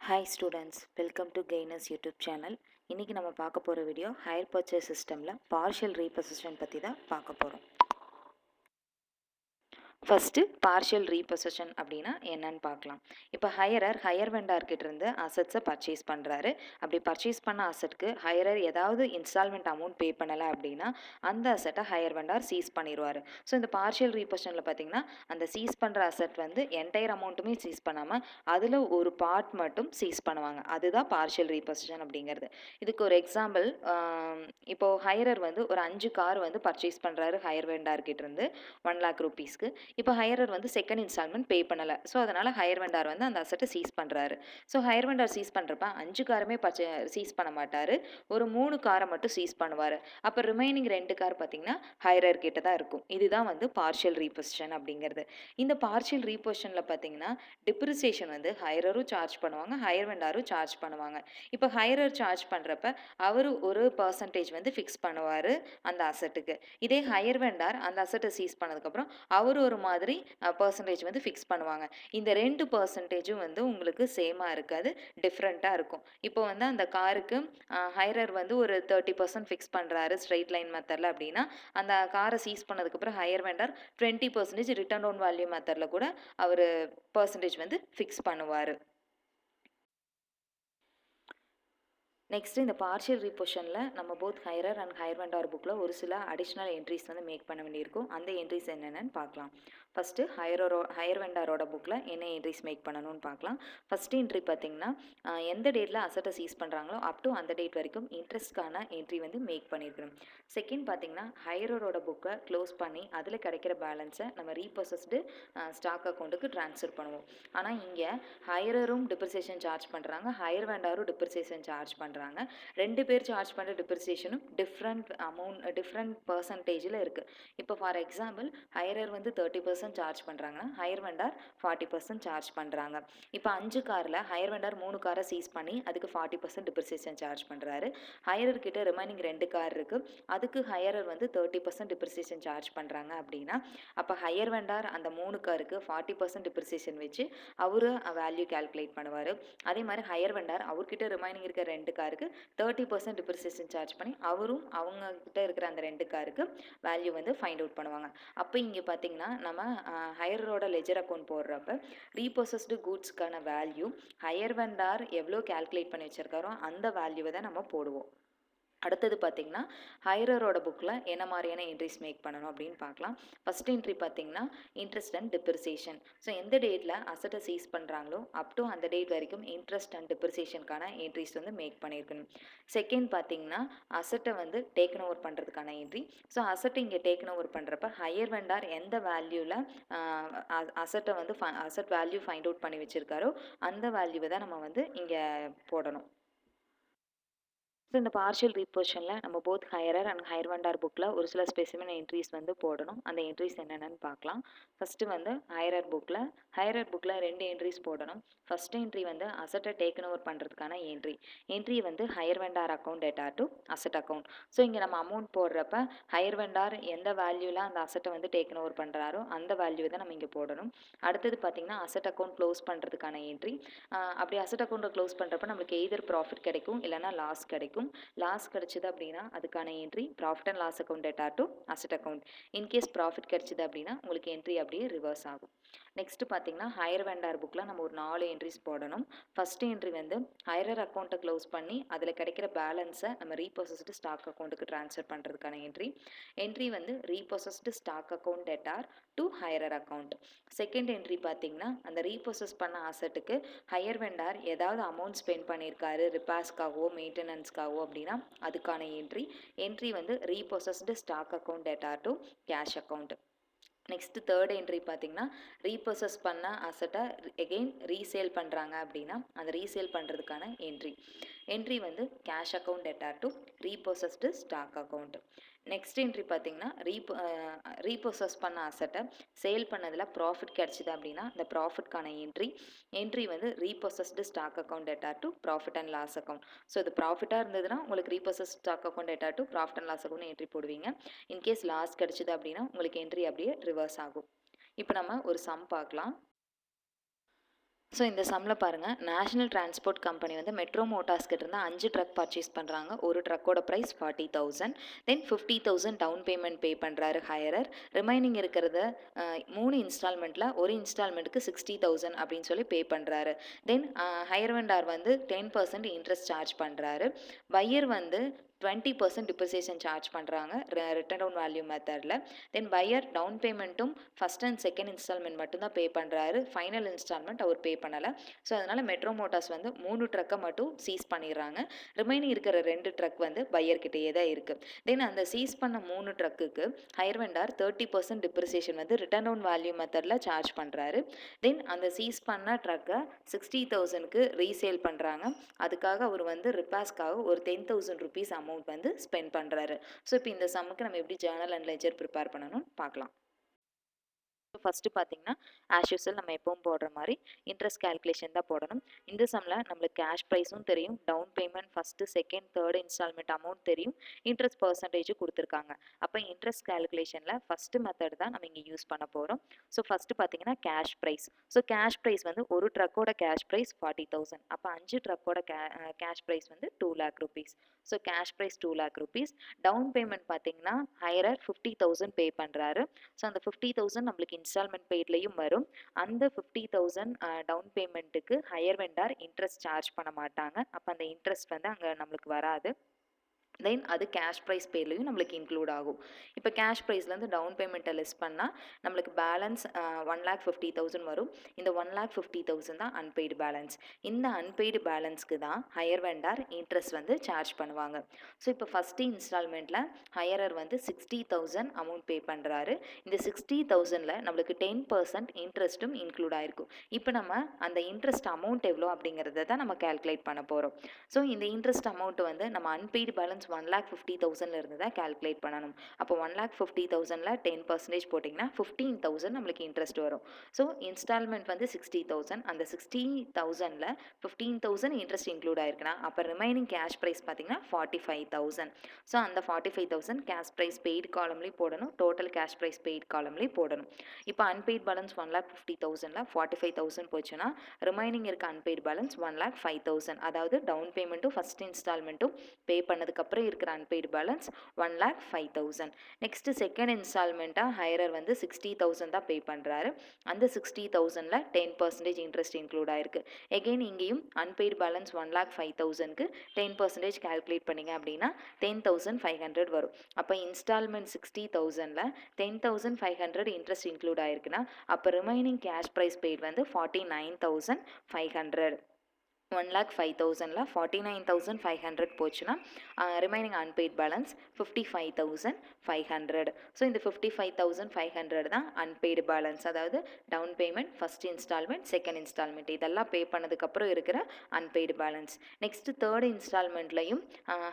Hi students, welcome to Gainers YouTube channel. இன்னைக்கு நம்ம பார்க்க போற வீடியோ ஹையர் பர்ச்சேஸ் சிஸ்டம்ல பார்ஷியல் ரீபொசிஷன் பத்தி தான் பார்க்க போறோம். ஃபஸ்ட்டு பார்ஷியல் ரீபொசிஷன் அப்படின்னா என்னன்னு பார்க்கலாம். இப்போ ஹையர் வெண்டார்கிட்ட இருந்து அசட்ஸை பர்ச்சேஸ் பண்ணுறாரு. அப்படி பர்ச்சேஸ் பண்ண அசட்க்கு ஹையரர் ஏதாவது இன்ஸ்டால்மெண்ட் அமௌண்ட் பே பண்ணலை அப்படின்னா அந்த அசட்டை ஹையர் வெண்டார் சீஸ் பண்ணிடுவார். ஸோ இந்த பார்ஷியல் ரீபொசிஷனில் பார்த்தீங்கன்னா அந்த சீஸ் பண்ணுற அசட் வந்து என்டையர் அமௌண்ட்டுமே சீஸ் பண்ணாமல் அதில் ஒரு பார்ட் மட்டும் சீஸ் பண்ணுவாங்க. அதுதான் பார்ஷியல் ரீபொசிஷன் அப்படிங்கிறது. இதுக்கு ஒரு எக்ஸாம்பிள், இப்போது ஹையரர் வந்து ஒரு 5 கார் வந்து பர்ச்சேஸ் பண்ணுறாரு ஹையர் வெண்டார்கிட்ட இருந்து 1 lakh rupeesக்கு. இப்போ ஹையரர் வந்து செகண்ட் இன்ஸ்டால்மெண்ட் பே பண்ணலை. ஸோ அதனால் ஹையர் வெண்டார் வந்து அந்த அசட்டை சீஸ் பண்ணுறாரு. ஸோ ஹையர் வெண்டார் சீஸ் பண்ணுறப்ப 5 காருமே சீஸ் பண்ண மாட்டார், ஒரு 3 காரை மட்டும் சீஸ் பண்ணுவார். அப்போ ரிமைனிங் 2 கார் பார்த்திங்கன்னா ஹையரர் கிட்ட தான் இருக்கும். இதுதான் வந்து பார்ஷியல் ரீபொசிஷன் அப்படிங்கிறது. இந்த பார்ஷியல் ரீபொசிஷனில் பார்த்தீங்கன்னா டிப்ரிசியேஷன் வந்து ஹையரரும் சார்ஜ் பண்ணுவாங்க, ஹையர் வெண்டாரும் சார்ஜ் பண்ணுவாங்க. இப்போ ஹையரர் சார்ஜ் பண்ணுறப்ப அவர் ஒரு பர்சன்டேஜ் வந்து ஃபிக்ஸ் பண்ணுவார் அந்த அசட்டுக்கு. இதே ஹையர் வெண்டார் அந்த அசட்டை சீஸ் பண்ணதுக்கப்புறம் அவர் ஒரு மாதிரி பர்சன்டேஜ் வந்து ஃபிக்ஸ் பண்ணுவாங்க. இந்த 2 பர்சன்டேஜும் வந்து உங்களுக்கு சேமாக இருக்காது, டிஃப்ரெண்ட்டாக இருக்கும். இப்போ வந்து அந்த காருக்கு ஹையரர் வந்து ஒரு 30% ஃபிக்ஸ் பண்ணுறாரு ஸ்ட்ரெயிட் லைன் மெத்தடில் அப்படின்னா அந்த காரை சீஸ் பண்ணதுக்கப்புறம் hire vendor 20% written down value மெத்தடில் கூட அவர் பர்சன்டேஜ் வந்து ஃபிக்ஸ் பண்ணுவார். நெக்ஸ்ட் இந்த பார்ஷியல் ரீபொசிஷனில் நம்ம both hirer and hire vendor புக்கில் ஒரு சில அடிஷ்னல் என்ட்ரிஸ் வந்து மேக் பண்ண வேண்டியிருக்கும். அந்த என்ட்ரிஸ் என்னென்னு பார்க்கலாம். ஃபஸ்ட்டு ஹையர் வெண்டாரோட புக்கில் என்ன என்ட்ரிஸ் மேக் பண்ணணும்னு பார்க்கலாம். ஃபஸ்ட்டு என்ட்ரி பார்த்திங்கன்னா எந்த டேட்டில் அசட்டை சீஸ் பண்ணுறாங்களோ அப் டு அந்த டேட் வரைக்கும் இன்ட்ரெஸ்ட்கான என்ட்ரி வந்து மேக் பண்ணியிருக்கணும். செகண்ட் பார்த்திங்கன்னா ஹையரோட புக்கை க்ளோஸ் பண்ணி அதில் கிடைக்கிற பேலன்ஸை நம்ம ரீபொசஸ்டு ஸ்டாக் அக்கௌண்ட்டுக்கு ட்ரான்ஸ்ஃபர் பண்ணுவோம். ஆனால் இங்கே ஹையரரும் டிப்ரிசியேஷன் சார்ஜ் பண்ணுறாங்க, ஹையர் வெண்டாரும் டிப்ரிசியேஷன் சார்ஜ் பண்ணுறாங்க. 2 பேர் சார்ஜ் பண்ணுற டிப்ரிசியேஷனும் டிஃப்ரெண்ட் பர்சன்டேஜில் இருக்குது. இப்போ ஃபார் எக்ஸாம்பிள் ஹையரர் வந்து 30% சார்ஜ் பண்ணுறாங்கன்னா ஹையர் வெண்டார் 40% சார்ஜ் பண்ணுறாங்க. இப்போ 5 காரில் ஹையர் வெண்டார் 3 காரை சீஸ் பண்ணி அதுக்கு 40% டிப்ரிசியேஷன் சார்ஜ் பண்ணுறாரு. ஹையரர் கிட்ட ரிமைனிங் 2 கார் இருக்குது, அதுக்கு ஹையரர் வந்து 30% டிப்ரிசியேஷன் சார்ஜ் பண்ணுறாங்க அப்படின்னா அப்போ ஹையர் வெண்டார் அந்த 3 காருக்கு 40% டிப்ரிசியேஷன் வச்சு அவரு வேல்யூ கேல்குலேட் பண்ணுவார். அதே மாதிரி ஹையர் வெண்டார் அவர்கிட்ட ரிமைனிங் இருக்க 2 காருக்கு 30% டிப்ரிசியேஷன் சார்ஜ் பண்ணி அவரும் அவங்க கிட்ட இருக்கிற அந்த 2 காருக்கு வேல்யூ வந்து ஃபைண்ட் அவுட் பண்ணுவாங்க. அப்போ இங்கே பார்த்தீங்கன்னா நம்ம ஹையரோட லெஜர் அக்கௌண்ட் போடுறப்ப ரீபொசஸ்டு கூட்ஸ்க்கான வேல்யூ ஹையர் வெண்டார் எவ்வளோ கேல்குலேட் பண்ணி வச்சுருக்காரோ அந்த வேல்யூவை தான் நம்ம போடுவோம். அடுத்தது பார்த்திங்கன்னா ஹையரோட புக்கில் என்ன மாதிரியான என்ட்ரிஸ் மேக் பண்ணணும் அப்படின்னு பார்க்கலாம். ஃபஸ்ட் என்ட்ரி பார்த்திங்கன்னா இன்ட்ரெஸ்ட் அண்ட் டிப்ரிசியேஷன். ஸோ எந்த டேட்டில் அசட்டை சீஸ் பண்ணுறாங்களோ அப் டு அந்த டேட் வரைக்கும் இன்ட்ரெஸ்ட் அண்ட் டிப்ரிசியேஷனுக்கான என்ட்ரிஸ் வந்து மேக் பண்ணியிருக்கணும். செகண்ட் பார்த்திங்கன்னா அசட்டை வந்து டேக்கன் ஓவர் பண்ணுறதுக்கான என்ட்ரி. ஸோ அசட்டை இங்கே டேக்கன் ஓவர் பண்ணுறப்ப ஹையர் வெண்டார் எந்த வேல்யூவில் அசட்டை வந்து அசட் வேல்யூ ஃபைண்ட் அவுட் பண்ணி வச்சுருக்காரோ அந்த வேல்யூவை தான் நம்ம வந்து இங்கே போடணும். ஸோ இந்த பார்ஷியல் ரீபொசிஷனில் நம்ம both hirer and hire vendor புக்கில் ஒரு சில ஸ்பெசிஃபிக் என்ட்ரிஸ் வந்து போடணும். அந்த என்ட்ரிஸ் என்னென்னு பார்க்கலாம். ஃபஸ்ட்டு வந்து ஹையரர் புக்கில் 2 என்ட்ரிஸ் போடணும். ஃபஸ்ட் என்ட்ரி வந்து அசட்டை டேக்கன் ஓவர் பண்ணுறதுக்கான என்ட்ரி வந்து higher vendor account data to asset account. So இங்கே நம்ம அமௌண்ட் போடுறப்ப ஹையர் வெண்டார் எந்த வேல்யூவில் அந்த அசட்டை வந்து டேக்கன் ஓவர் பண்ணுறாரோ அந்த வேல்யூவை தான் நம்ம இங்கே போடணும். அடுத்தது பார்த்திங்கன்னா அசட் அக்கௌண்ட் க்ளோஸ் பண்ணுறதுக்கான என்ட்ரி. அப்படி அசட் அக்கௌண்ட்டை க்ளோஸ் பண்ணுறப்ப நம்மளுக்கு எய்தர் ப்ராஃபிட் கிடைக்கும் இல்லைனா லாஸ் கிடைக்கும். லாஸ் கிடைச்சது அப்படின்னா அதுக்கான entry profit and loss account data to asset account. In case profit கிடைச்சது அப்படின்னா உங்களுக்கு என்ட்ரி அப்படியே ரிவர்ஸ் ஆகும். நெக்ஸ்ட் பார்த்தீங்கன்னா ஹையர் வெண்டார் புக்கில் நம்ம ஒரு 4 என்ட்ரிஸ் போடணும். ஃபஸ்ட் என்ட்ரி வந்து ஹையர் அக்கௌண்ட்டை க்ளோஸ் பண்ணி அதில் கிடைக்கிற பேலன்ஸை நம்ம ரீபொசஸ்டு ஸ்டாக் அக்கௌண்ட்டுக்கு ட்ரான்ஸ்ஃபர் பண்ணுறதுக்கான என்ட்ரி வந்து repossessed stock account debtor to hirer account. Second entry பார்த்தீங்கன்னா அந்த ரீபொசஸ் பண்ண அசட்டுக்கு ஹையர் வெண்டார் ஏதாவது அமௌண்ட் ஸ்பெண்ட் பண்ணியிருக்காரு ரிப்பேர்ஸ்க்காகவோ மெயின்டெனன்ஸ்க்காகவோ அப்படின்னா அதுக்கான என்ட்ரி வந்து repossessed stock account data to cash account. Next third entry பார்த்திங்கன்னா ரீபொசஸ் பண்ண அசட்டை எகெயின் ரீசேல் பண்ணுறாங்க அப்படின்னா அந்த ரீசேல் பண்ணுறதுக்கான என்ட்ரி வந்து cash account data to repossessed stock account. Next entry பார்த்திங்கன்னா ரீபொசஸ் பண்ண அசட்டை சேல் பண்ணதில் ப்ராஃபிட் கிடச்சிது அப்படின்னா இந்த ப்ராஃபிட்கான என்ட்ரி வந்து repossessed stock account data to profit and loss account. So இது ப்ராஃபிட்டாக இருந்ததுன்னா உங்களுக்கு repossess stock account data to profit and loss account entry போடுவீங்க. இன்கேஸ் லாஸ் கிடச்சிது அப்படின்னா உங்களுக்கு என்ட்ரி அப்படியே ரிவர்ஸ் ஆகும். இப்போ நம்ம ஒரு சம் பார்க்கலாம். ஸோ இந்த சம்மில் பாருங்கள், நேஷனல் டிரான்ஸ்போர்ட் கம்பெனி வந்து மெட்ரோ மோட்டார்ஸ் கிட்ட இருந்து 5 ட்ரக் பர்ச்சேஸ் பண்ணுறாங்க. ஒரு ட்ரக்கோட ப்ரைஸ் 40,000. தென் 50,000 டவுன் பேமெண்ட் பே பண்ணுறாரு ஹையரர். ரிமைனிங் இருக்கிறத 3 இன்ஸ்டால்மெண்ட்டில் ஒரு இன்ஸ்டால்மெண்ட்டுக்கு 60,000 அப்படின்னு சொல்லி பே பண்ணுறாரு. தென் ஹையர் வெண்டார் வந்து 10% இன்ட்ரெஸ்ட் சார்ஜ் பண்ணுறாரு. பையர் வந்து 20% டிப்ரிசியேஷன் சார்ஜ் பண்ணுறாங்க ரிட்டன் டவுன் வேல்யூ மெத்தடில். தென் பையர் டவுன் பேமெண்ட்டும் ஃபஸ்ட் அண்ட் செகண்ட் இன்ஸ்டால்மெண்ட் மட்டும்தான் பே பண்ணுறாரு. ஃபைனல் இன்ஸ்டால்மெண்ட் அவர் பே பண்ணலை. ஸோ அதனால் மெட்ரோ மோட்டார்ஸ் வந்து 3 ட்ரக்கை மட்டும் சீஸ் பண்ணிடுறாங்க. ரிமைனிங் இருக்கிற 2 ட்ரக் வந்து பையர்கிட்டயே தான் இருக்குது. தென் அந்த சீஸ் பண்ண 3 ட்ரக்குக்கு ஹையர் வெண்டார் 30% டிப்ரிசியேஷன் வந்து ரிட்டன் டவுன் வேல்யூ மெத்தடில் சார்ஜ் பண்ணுறாரு. தென் அந்த சீஸ் பண்ண ட்ரக்கை 60,000க்கு ரீசேல் பண்ணுறாங்க. அதுக்காக அவர் வந்து ரிப்பேர்ஸ்க்காக ஒரு 10,000 ருபீஸ் அமௌண்ட் வந்து ஸ்பெண்ட் பண்ணுறாரு. ஸோ இப்போ இந்த சம்முக்கு நம்ம எப்படி ஜேர்னல் அண்ட் லெஜர் ப்ரிப்பேர் பண்ணணும்னு பார்க்கலாம். ஃபஸ்ட்டு பார்த்தீங்கன்னா ஆஸ் யூஸ்வல் நம்ம எப்பவும் போடுற மாதிரி இன்ட்ரெஸ்ட் கேல்குலேஷன் தான் போடணும். இந்த சம்மில் நம்மளுக்கு கேஷ் ப்ரைஸும் தெரியும், down payment first second third instalment amount தெரியும், இன்ட்ரெஸ்ட் பர்சன்டேஜும் கொடுத்துருக்காங்க. அப்போ இன்ட்ரெஸ்ட் கேல்குலேஷனில் ஃபஸ்ட்டு மெத்தட் தான் நம்ம இங்கே யூஸ் பண்ண போகிறோம். ஸோ ஃபஸ்ட்டு பார்த்தீங்கன்னா cash price. So cash price வந்து ஒரு ட்ரக்கோட கேஷ் ப்ரைஸ் 40,000. அப்போ 5 ட்ரக்கோட கேஷ் ப்ரைஸ் வந்து 2 lakh rupees. So cash price 2 lakh rupees. Down payment பார்த்தீங்கன்னா ஹையரர் 50,000 பே பண்ணுறாரு. ஸோ அந்த 50,000 நம்மளுக்கு இன்ஸ்டால்மெண்ட் பெய்ட்லேயும் வரும். அந்த 50,000 டவுன் பேமெண்ட்டுக்கு ஹையர் வெண்டார் இன்ட்ரெஸ்ட் சார்ஜ் பண்ண மாட்டாங்க. அப்போ அந்த இன்ட்ரெஸ்ட் வந்து அங்கே நம்மளுக்கு வராது. தென் அது கேஷ் ப்ரைஸ் பேர்லையும் நம்மளுக்கு இன்க்ளூட் ஆகும். இப்போ கேஷ் ப்ரைஸ்லேருந்து டவுன் பேமெண்ட்டை லெஸ் பண்ணால் நம்மளுக்கு பேலன்ஸ் 1,50,000 வரும். இந்த 1,50,000 தான் அன்பெய்டு பேலன்ஸ். இந்த அன்பெய்டு பேலன்ஸ்க்கு தான் ஹையர் வெண்டார் இன்ட்ரெஸ்ட் வந்து சார்ஜ் பண்ணுவாங்க. ஸோ இப்போ ஃபஸ்ட்டு இன்ஸ்டால்மெண்ட்டில் ஹையரர் வந்து 60,000 அமௌண்ட் பே பண்ணுறாரு. இந்த 60,000ல் நம்மளுக்கு 10% இன்ட்ரெஸ்ட்டும் இன்க்ளூட் ஆகிருக்கும். இப்போ நம்ம அந்த இன்ட்ரெஸ்ட் அமௌண்ட் எவ்வளோ அப்படிங்கிறத தான் நம்ம கேல்குலேட் பண்ண போகிறோம். ஸோ இந்த இன்ட்ரெஸ்ட் அமௌண்ட் வந்து நம்ம அன்பெய்டு பேலன்ஸ் 1,50,000 இருந்து தான் கேல்குலேட் பண்ணணும். அப்போ 1,50,000ல் 10% போட்டிங்கன்னா 15,000 நம்மளுக்கு இன்ட்ரெஸ்ட் வரும். ஸோ இன்ஸ்டால்மெண்ட் வந்து 60,000. அந்த 60,000ல் 15,000 இன்ட்ரெஸ்ட் இன்க்ளூட் ஆயிருக்குன்னா அப்போ ரிமைனிங் கேஷ் ப்ரைஸ் பார்த்தீங்கன்னா 45,000. ஸோ அந்த 45,000 கேஷ் ப்ரைஸ் பெய்டு காலம்லேயும் போடணும், டோட்டல் கேஷ் ப்ரைஸ் பெய்டு காலம்லேயும் போடணும். இப்போ அன்பெய்ட் பேலன்ஸ் 1,50,000ல் 45,000 போச்சுன்னா ரிமைனிங் இருக்க அன்பெய்டு பேலன்ஸ் 1,05,000. அதாவது டவுன் பேமெண்ட்டும் ஃபஸ்ட் இன்ஸ்டால்மெண்ட்டும் பே பண்ணதுக்கப்புறம் இருக்கிற அன்பெய்டு பேலன்ஸ் 1,05,000. நெக்ஸ்ட் செகண்ட் இன்ஸ்டால்மெண்ட்டாக ஹையரர் வந்து 60,000 தான் பே பண்ணுறாரு. அந்த 60,000ல் 10% இன்ட்ரெஸ்ட் இன்க்ளூட் ஆயிருக்கு. எகெயின் இங்கேயும் அன்பெய்டு பேலன்ஸ் 1,05,000க்கு 10% கால்குலேட் பண்ணிங்க அப்படின்னா 10,500 வரும். அப்போ இன்ஸ்டால்மெண்ட் 60,000ல் 10,500 இன்ட்ரெஸ்ட் இன்க்ளூட் ஆயிருக்குன்னா அப்போ ரிமைனிங் கேஷ் ப்ரைஸ் பெய்ட் வந்து 49,500. 1,05,000ல் 49,500 போச்சுன்னா ரிமைனிங் அன்பெய்ட் பேலன்ஸ் 55,500. ஸோ இந்த 55,500 தான் அன்பெய்டு பேலன்ஸ். அதாவது down payment first instalment second instalment இதெல்லாம் பே பண்ணதுக்கப்புறம் இருக்கிற அன்பெய்டு பேலன்ஸ். நெக்ஸ்ட்டு தேர்ட் இன்ஸ்டால்மெண்ட்லையும்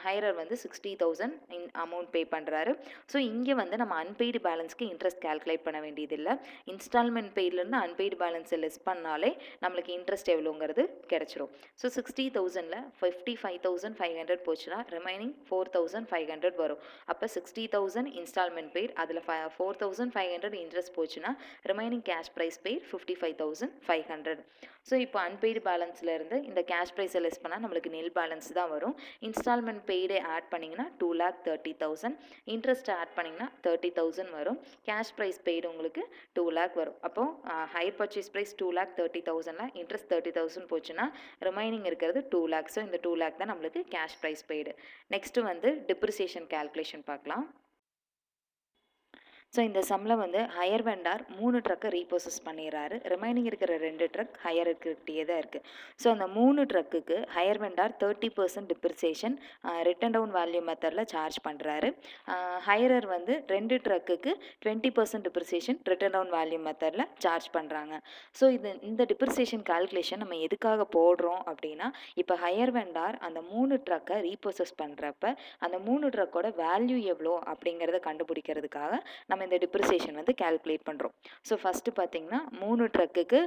ஹையரர் வந்து 60,000 அமௌண்ட் பே பண்ணுறாரு. ஸோ இங்கே வந்து நம்ம அன்பெய்டு பேலன்ஸ்க்கு இன்ட்ரெஸ்ட் கால்குலேட் பண்ண வேண்டியதில்லை. இன்ஸ்டால்மெண்ட் பெய்ட்லேருந்து அன்பெய்டு பேலன்ஸை லெஸ் பண்ணாலே நம்மளுக்கு இன்ட்ரெஸ்ட் எவ்வளோங்கிறது கிடச்சிரும். ஸோ 60,000ல் 55,500 போச்சுன்னா ரிமைனிங் 4,500 வரும். அப்போ 60,000 இன்ஸ்டால்மெண்ட் பெய்ட், அதில் 4,500 இன்ட்ரெஸ்ட் போச்சுன்னா remaining cash price paid 55,500. So இப்போ அன்பெய்டு பேலன்ஸ்லேருந்து இந்த கேஷ் ப்ரைஸை லெஸ் பண்ணால் நம்மளுக்கு நெல் பேலன்ஸ் தான் வரும். இன்ஸ்டால்மெண்ட் பெய்டு ஆட் பண்ணிங்கன்னா 2,30,000, இன்ட்ரெஸ்ட் ஆட் பண்ணிங்கன்னா 30,000 வரும். கேஷ் ப்ரைஸ் பெய்டு உங்களுக்கு 2 lakh வரும். அப்போது ஹையர் பர்ச்சேஸ் ப்ரைஸ் 2,30,000ல் இன்ட்ரெஸ்ட் 30,000 போச்சுன்னா ரிமைனிங் இருக்கிறது 2 lakh. ஸோ இந்த 2 lakh தான் நம்மளுக்கு கேஷ் ப்ரைஸ் பெய்டு. நெக்ஸ்ட்டு வந்து டிப்ரிசியேஷன் கால்குலேஷன் பார்க்கலாம். ஸோ இந்த சம்மில் வந்து ஹையர் வெண்டார் 3 ட்ரக்கை ரீபோசஸ் பண்ணிடுறாரு. ரிமைனிங் இருக்கிற 2 ட்ரக் ஹையர் இருக்கிட்டே தான் இருக்குது. ஸோ அந்த 3 ட்ரக்குக்கு hire vendor 30% depreciation written down value மெத்தடில் சார்ஜ் பண்ணுறாரு. ஹையரர் வந்து 2 ட்ரக்குக்கு 20% டிப்ரிசியேஷன் ரிட்டன் டவுன் வேல்யூ மெத்தடில் சார்ஜ் பண்ணுறாங்க. ஸோ இந்த டிப்ரிசியேஷன் கால்குலேஷன் நம்ம எதுக்காக போடுறோம் அப்படின்னா, இப்போ ஹையர் வெண்டார் அந்த 3 ட்ரக்கை ரீபோசஸ் பண்ணுறப்ப அந்த 3 ட்ரக்கோட வேல்யூ எவ்வளோ அப்படிங்கிறத கண்டுபிடிக்கிறதுக்காக நம்ம நம்ம இந்த டிப்ரிசியேஷன் வந்து கால்குலேட் பண்ணுறோம். ஸோ ஃபஸ்ட்டு பார்த்திங்கன்னா 3 ட்ரக்குக்கு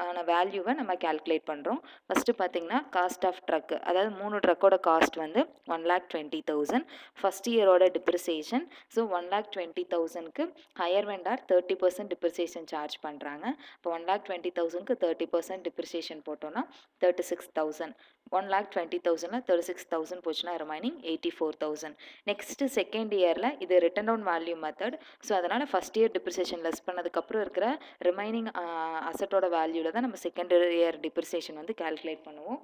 ஆன வேல்யூவை நம்ம கால்குலேட் பண்ணுறோம். ஃபஸ்ட்டு பார்த்திங்கன்னா காஸ்ட் ஆஃப் ட்ரக்கு, அதாவது 3 ட்ரக்கோட காஸ்ட் வந்து 1,20,000. ஃபஸ்ட் இயரோட டிப்ரிசியேஷன். ஸோ 1,20,000க்கு ஹையர் வெண்டார் 30% டிப்ரிசியேஷன் சார்ஜ் பண்ணுறாங்க. இப்போ 1,20,000க்கு 30% டிப்ரிசியேஷன் போட்டோன்னா 36,000. 1,20,000ல் 36,000 போச்சுன்னா ரிமைனிங் 84,000. நெக்ஸ்ட்டு செகண்ட் இயரில் இது written down value method. So அதனால் ஃபஸ்ட் இயர் டிப்ரிசியேஷன் லெஸ் பண்ணதுக்கப்புறம் இருக்கிற ரிமைனிங் அசட்டோட வேல்யூவில் தான் நம்ம செகண்ட் இயர் டிப்ரிசியேஷன் வந்து கால்குலேட் பண்ணுவோம்.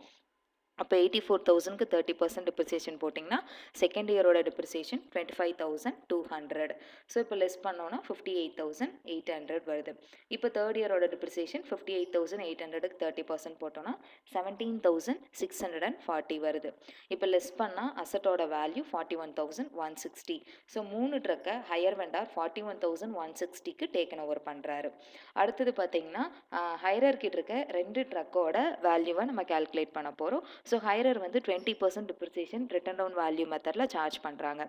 அப்போ 84,000க்கு 30% டிப்ரிசியேஷன் போட்டிங்கன்னா செகண்ட் இயரோட டிப்ரிசியேஷன் 25,200. ஸோ இப்போ லெஸ் பண்ணோன்னா 58,800 வருது. இப்போ தேர்ட் இயரோட டிப்ரிசியேஷன் 58,800க்கு 30% போட்டோன்னா 17,640 வருது. இப்போ லெஸ் பண்ணால் அசட்டோட வேல்யூ 41,160. ஸோ 3 ட்ரக்கை ஹையர் வெண்டார் 41,160க்கு டேக்கன் ஓவர் பண்ணுறாரு. அடுத்தது பார்த்தீங்கன்னா ஹையர்கிட்ட இருக்க 2 ட்ரக்கோட வேல்யூவை நம்ம கால்குலேட் பண்ண போகிறோம். ஸோ ஹையர் வந்து 20% டிப்ரிசியேஷன் ரிட்டன் டவுன் வேல்யூ மெத்தடில் சார்ஜ் பண்ணுறாங்க.